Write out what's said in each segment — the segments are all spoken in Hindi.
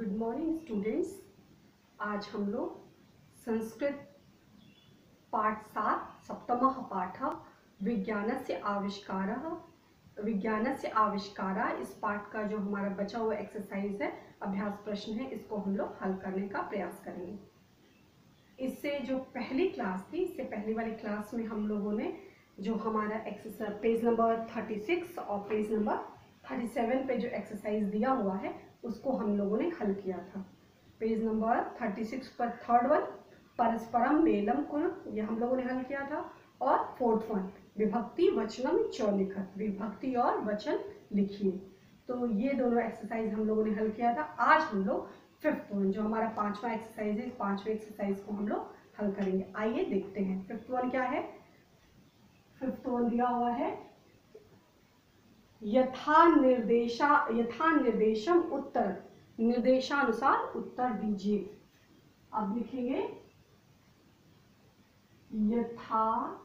Good morning students. आज हम लोग संस्कृत पाठ 7 सप्तमः पाठः विज्ञानस्य आविष्कारा इस पाठ का जो हमारा बचा हुआ एक्सरसाइज है, अभ्यास प्रश्न है, इसको हम लोग हल करने का प्रयास करेंगे। इससे जो पहली क्लास थी, इससे पहली वाली क्लास में हम लोगों ने जो हमारा एक्सरसाइज पेज नंबर 36 और पेज नंबर 37 पे जो एक्सरसाइज दिया हुआ है उसको हम लोगों ने हल किया था। पेज नंबर 36 पर थर्ड वन परस्परम मेलम कुरु, ये हम लोगों ने हल किया था। और फोर्थ वन विभक्ति वचनम च लिखत, विभक्ति और वचन लिखिए। तो ये दोनों एक्सरसाइज हम लोगों ने हल किया था। आज हम लोग फिफ्थ वन जो हमारा पांचवा एक्सरसाइज है, पांचवें एक्सरसाइज को हम लोग हल करेंगे। आइए देखते हैं फिफ्थ वन क्या है। फिफ्थ वन दिया हुआ है यथा निर्देशम उत्तर, निर्देशानुसार उत्तर दीजिए। अब लिखेंगे यथा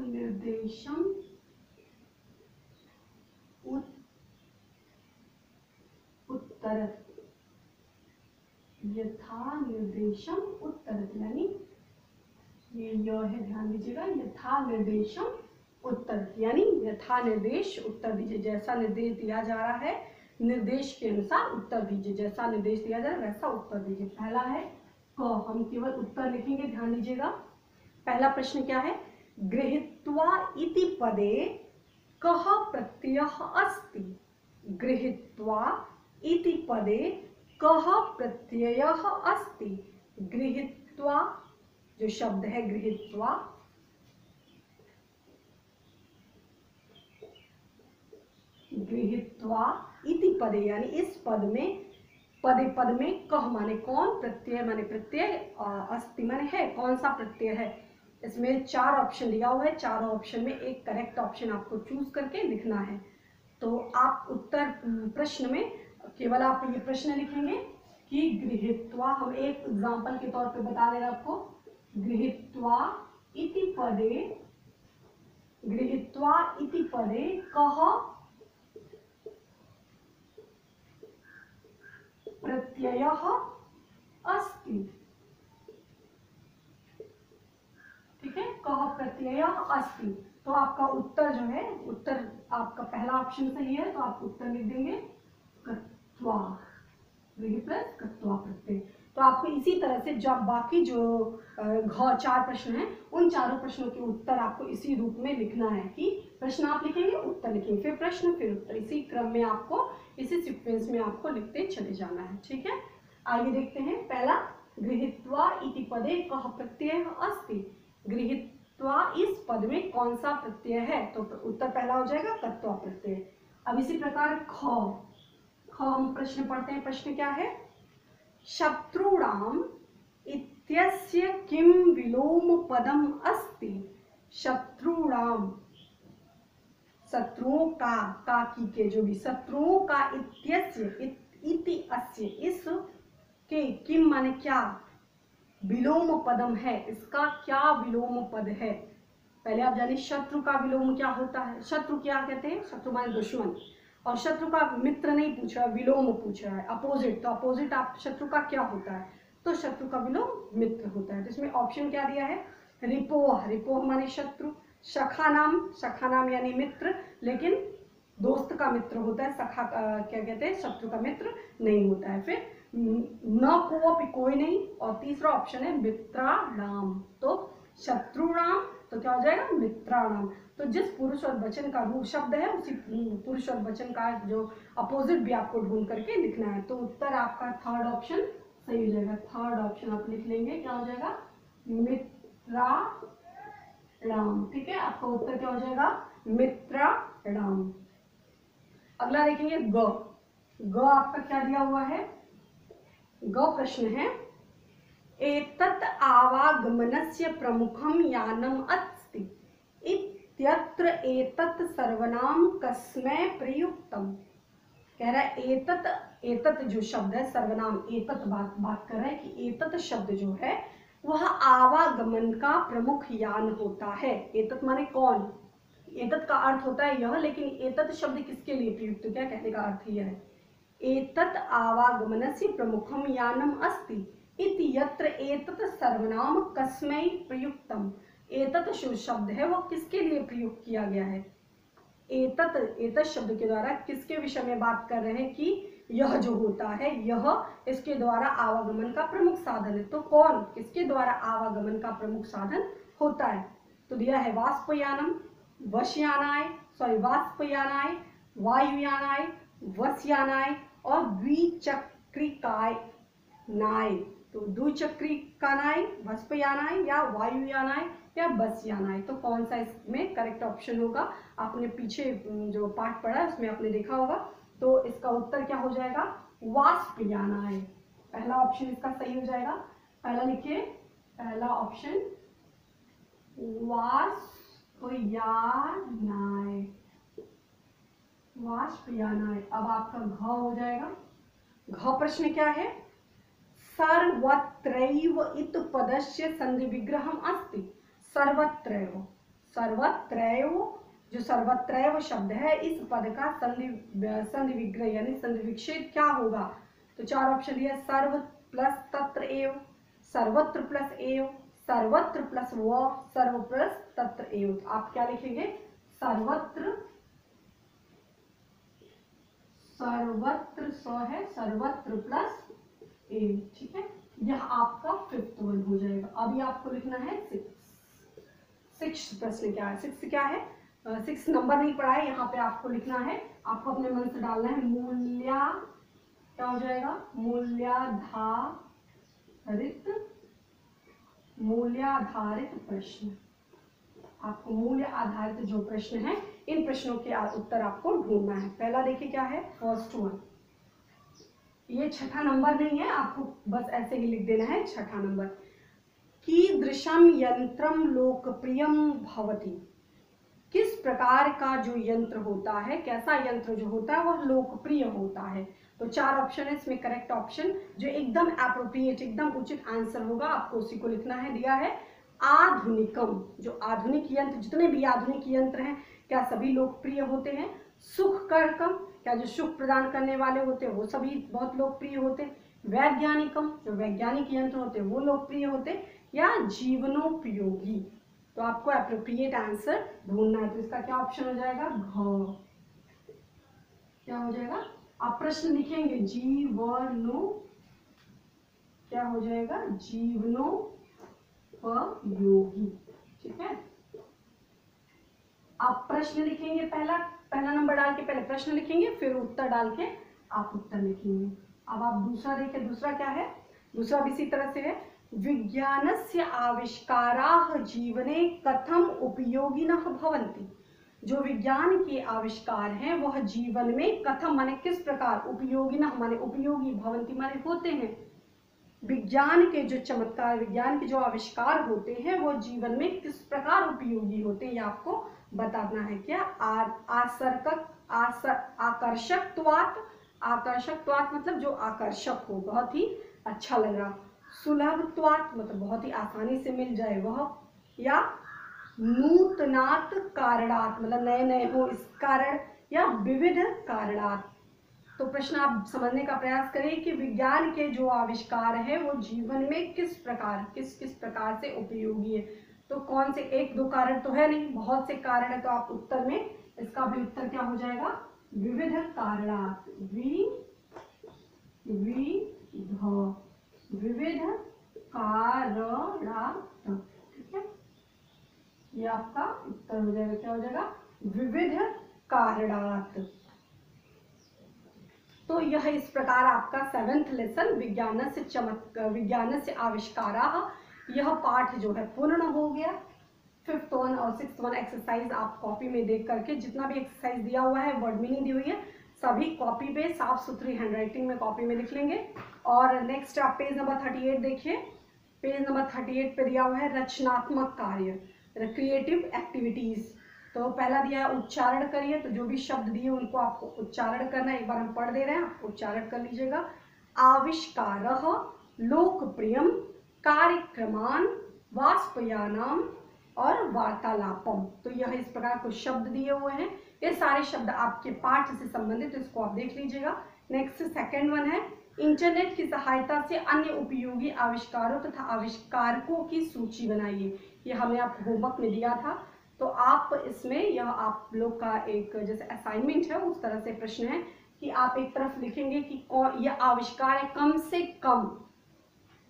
निर्देशम उत्तरत, यथा निर्देशम उत्तरत, यानी ये है, ध्यान दीजिएगा। यथा निर्देशम उत्तरत यानी यथा निर्देश उत्तर दीजिए, जैसा निर्देश दिया जा रहा है निर्देश के अनुसार उत्तर दीजिए, जैसा निर्देश दिया जा रहा है वैसा उत्तर दीजिए। पहला है क, हम केवल उत्तर लिखेंगे, ध्यान दीजिएगा। पहला प्रश्न क्या है, गृहीत्वा इति पदे कः प्रत्ययः अस्ति। गृहीत्वा इति पदे कः प्रत्ययः अस्ति। गृहीत्वा जो शब्द है, गृहीत्वा, गृहीत्वा इति पदे यानी इस पद में, पद में कह माने कौन, प्रत्यय माने प्रत्यय, अस्ति माने है, कौन सा प्रत्यय है। इसमें 4 ऑप्शन दिया हुआ है, चारों ऑप्शन में एक करेक्ट ऑप्शन आपको चूज करके लिखना है। तो आप उत्तर प्रश्न में केवल आप ये प्रश्न लिखेंगे कि गृहीत्वा, हम एक एग्जांपल के तौर पे बता दे रहे आपको, गृहीत्वा इति पदे कः प्रत्ययः अस्ति। ठीक है, कः प्रत्ययः अस्ति। तो आपका उत्तर जो है, उत्तर आपका पहला ऑप्शन सही है, तो आप उत्तर लिख देंगे कत्वा, प्लस कत्वा प्रत्यय। तो आपको इसी तरह से जब बाकी जो 4 प्रश्न हैं, उन चारों प्रश्नों के उत्तर आपको इसी रूप में लिखना है कि प्रश्न आप लिखेंगे, उत्तर लिखेंगे, फिर प्रश्न, फिर उत्तर, इसी क्रम में आपको, इसी सीक्वेंस में आपको लिखते चले जाना है। ठीक है, आगे देखते हैं। पहला, गृहीत्वा इति पदे कः प्रत्ययः अस्ति। गृहीत्वा इस पद में कौन सा प्रत्यय है, तो उत्तर पहला हो जाएगा कत्वा प्रत्यय। अब इसी प्रकार ख हम प्रश्न पढ़ते हैं। प्रश्न क्या है, शत्रुणाम इत्यस्य किम विलोम पदम अस्ति। शत्रुणाम, शत्रुओं का की के जो भी, शत्रुओं का इत्यस्य इति अस्य, इस के, किम माने क्या, विलोम पदम है, इसका क्या विलोम पद है। पहले आप जानिए शत्रु का विलोम क्या होता है। शत्रु क्या कहते हैं, शत्रु माने दुश्मन, और शत्रु का मित्र नहीं पूछ रहा, विलोम पूछ रहा है, अपोजिट। तो अपोजिट आप शत्रु का क्या होता है, तो शत्रु का विलोम मित्र होता है। तो इसमें ऑप्शन क्या दिया है, रिपोह, रिपोह माने शत्रु, सखा नाम यानी मित्र, लेकिन दोस्त का मित्र होता है, सखा क्या कहते हैं, शत्रु का मित्र नहीं होता है। फिर न को, कोई नहीं, और तीसरा ऑप्शन है मित्राणाम, तो शत्रुणाम, तो क्या हो जाएगा मित्राणाम। तो जिस पुरुष और वचन का रूप शब्द है, उसी पुरुष और वचन का जो अपोजिट भी आपको ढूंढ करके लिखना है। तो उत्तर आपका थर्ड ऑप्शन सही हो जाएगा। थर्ड ऑप्शन आप लिख लेंगे, क्या हो जाएगा, मित्राणाम। ठीक है, आपका उत्तर क्या हो जाएगा, मित्राणाम। अगला देखेंगे ग आपका क्या दिया हुआ है। ग प्रश्न है, एतत् आवागमनस्य प्रमुखम यानम अस्ति इत्यत्र एतत् सर्वनाम कस्मै प्रयुक्तम्। कह रहा है एतत, एतत जो शब्द है सर्वनाम एतत बात कर रहा है कि एतत शब्द जो है वह आवागमन का प्रमुख यान होता है। एतत माने कौन, एतत का अर्थ होता है यह, लेकिन एतत शब्द किसके लिए प्रयुक्त, तो क्या कहने का अर्थ यह है, एतत आवागमनस्य प्रमुखम यानम अस्ति इति यत्र एतत सर्वनाम कस्मै प्रयुक्तम। एतत शब्द है वो किसके लिए प्रयुक्त किया गया है, एतत, एतत शब्द के द्वारा किसके विषय में बात कर रहे हैं कि यह जो होता है यह इसके द्वारा आवागमन का प्रमुख साधन है। तो कौन, किसके द्वारा आवागमन का प्रमुख साधन होता है, तो दिया है वाष्पयानम, वशयानाय, सॉरी वाष्पयानाय, वायुयानाय, वस्यानाय और द्विचक्रिकाय नाय। तो द्विचक्रिकानाय, वाष्पयानाय या वायुयानाय या बसयानाय, तो कौन सा इसमें करेक्ट ऑप्शन होगा, आपने पीछे जो पाठ पढ़ा है उसमें आपने देखा होगा। तो इसका उत्तर क्या हो जाएगा, वाष्पयानाय, पहला ऑप्शन इसका सही हो जाएगा। पहला लिखिए, पहला ऑप्शन वाष्पयानाय, वाष्पयानाय। अब आपका घ हो जाएगा, घ प्रश्न क्या है, सर्वत्रैव इत पदस्य संधि विग्रहम अस्ति। सर्वत्रैव, सर्वत्रैव जो सर्वत्रैव शब्द है इस पद का संधि विग्रह यानी संधि विच्छेद क्या होगा, तो चार ऑप्शन दिया, सर्व प्लस तत्र एव, सर्वत्र प्लस एव, सर्वत्र प्लस व, सर्व प्लस तत्र एव। तो आप क्या लिखेंगे, सर्वत्र, सर्वत्र स है, सर्वत्र प्लस एव, ठीक है। यह आपका फिफ्थ वन हो जाएगा। अभी आपको लिखना है सिक्स प्रश्न क्या है, सिक्स क्या है, सिक्स नंबर नहीं पढ़ा है, यहाँ पे आपको लिखना है, आपको अपने मन से डालना है, मूल्या क्या हो जाएगा, मूल्याधारित प्रश्न। आपको मूल्य आधारित जो प्रश्न है इन प्रश्नों के उत्तर आपको ढूंढना है। पहला देखिए क्या है, फर्स्ट वन, ये छठा नंबर नहीं है, आपको बस ऐसे ही लिख देना है छठा नंबर। कीदृशम यंत्रम लोकप्रियम भवति, किस प्रकार का जो यंत्र होता है, कैसा यंत्र जो होता है वह लोकप्रिय होता है। तो चार ऑप्शन है इसमें, करेक्ट ऑप्शन जो एकदम एप्रोप्रिएट, एकदम उचित आंसर होगा आपको उसी को लिखना है। दिया है आधुनिकम, जो आधुनिक यंत्र, जितने भी आधुनिक यंत्र हैं क्या सभी लोकप्रिय होते हैं। सुखकरकम, क्या जो सुख प्रदान करने वाले होते हैं वो सभी बहुत लोकप्रिय होते हैं। वैज्ञानिकम, जो वैज्ञानिक यंत्र होते हैं वो लोकप्रिय होते हैं। या जीवनोपयोगी, तो आपको एप्रोप्रिएट आंसर ढूंढना है। तो इसका क्या ऑप्शन हो जाएगा, घ, क्या हो जाएगा, आप प्रश्न लिखेंगे जीवनो, क्या हो जाएगा, जीवनोपयोगी, ठीक है। आप प्रश्न लिखेंगे, पहला नंबर डाल के पहले प्रश्न लिखेंगे, फिर उत्तर डाल के आप उत्तर लिखेंगे। अब आप दूसरा देखिए, दूसरा क्या है, दूसरा भी इसी तरह से है, विज्ञानस्य आविष्काराः जीवने कथम उपयोगिनः भवन्ति। जो विज्ञान के आविष्कार हैं वह जीवन में कथम माने किस प्रकार, उपयोगिनः माने उपयोगी, भवन्ति माने होते हैं। विज्ञान के जो चमत्कार, विज्ञान के जो आविष्कार होते हैं वो जीवन में किस प्रकार उपयोगी होते हैं, ये आपको बताना है। क्या आकर्षकत्वात्, आकर्षकत्वात् मतलब जो आकर्षक हो, बहुत ही अच्छा लग रहा। सुलभत्वात् मतलब बहुत ही आसानी से मिल जाए वह। या नूतनात् कारणात् मतलब नए नए हो इस कारण। या विविध कारणात्। तो प्रश्न आप समझने का प्रयास करें कि विज्ञान के जो आविष्कार है वो जीवन में किस प्रकार, किस किस प्रकार से उपयोगी है। तो कौन से, एक दो कारण तो है नहीं, बहुत से कारण है। तो आप उत्तर में इसका भी उत्तर क्या हो जाएगा, विविध कारणात्, विविध कारणात्, ठीक है। ये आपका उत्तर हो जाएगा, क्या हो जाएगा, विविध कारणात्। तो यह इस प्रकार आपका 7th लेसन विज्ञानस्य आविष्काराः, यह पाठ जो है पूर्ण हो गया। 5th वन और 6th वन एक्सरसाइज आप कॉपी में देख करके, जितना भी एक्सरसाइज दिया हुआ है, वर्ड मीनिंग दी हुई है, सभी कॉपी पे साफ सुथरी हैंडराइटिंग में कॉपी में लिख लेंगे। और नेक्स्ट आप पेज नंबर 38 देखिए। पेज नंबर 38 पे दिया हुआ है रचनात्मक कार्य, क्रिएटिव एक्टिविटीज। तो पहला दिया है उच्चारण करिए, तो जो भी शब्द दिए उनको आपको उच्चारण करना है। एक बार हम पढ़ दे रहे हैं, आप उच्चारण कर लीजिएगा। आविष्कारः, लोकप्रियम, कार्यक्रमान, वाष्पयानम और वार्तालापम। तो यह इस प्रकार कुछ शब्द दिए हुए हैं। ये सारे शब्द आपके पाठ से संबंधित, तो इसको आप देख लीजिएगा। नेक्स्ट सेकंड वन है, इंटरनेट की सहायता से अन्य उपयोगी आविष्कारों तथा आविष्कारकों की सूची बनाइए। ये हमने आपको होमवर्क में दिया था, तो आप इसमें यह आप लोग का एक जैसे असाइनमेंट है उस तरह से प्रश्न है कि आप एक तरफ लिखेंगे कि कौन यह आविष्कार है।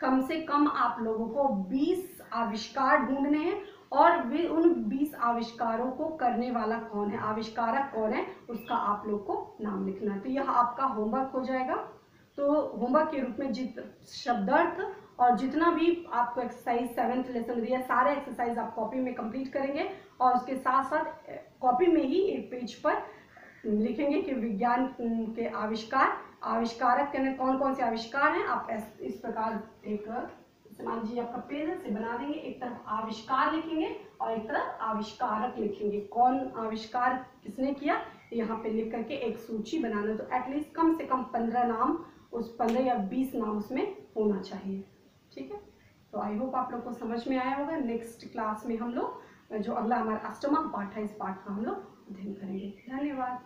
कम से कम आप लोगों को 20 आविष्कार ढूंढने हैं और वे उन 20 आविष्कारों को करने वाला कौन है, आविष्कारक कौन है, उसका आप लोग को नाम लिखना है। तो यह आपका होमवर्क हो जाएगा। तो होमवर्क के रूप में शब्दार्थ और जितना भी आपको एक्सरसाइज 7th लेसन दिया, सारे एक्सरसाइज आप कॉपी में कंप्लीट करेंगे और उसके साथ साथ कॉपी में ही एक पेज पर लिखेंगे कि विज्ञान के आविष्कारक के कौन कौन से आविष्कार हैं। आप इस प्रकार एक मान लीजिए आपका पेज से बना देंगे, एक तरफ आविष्कार लिखेंगे और एक तरफ आविष्कारक लिखेंगे, कौन आविष्कार किसने किया यहाँ पे लिख करके एक सूची बनाना। तो एटलीस्ट कम से कम 15 नाम, उस 15 या 20 नाम उसमें होना चाहिए। ठीक है, तो आई होप आप लोग को समझ में आया होगा। नेक्स्ट क्लास में हम लोग जो अगला हमारा अष्टमा पाठ है, इस पाठ का हम लोग अध्ययन करेंगे। धन्यवाद।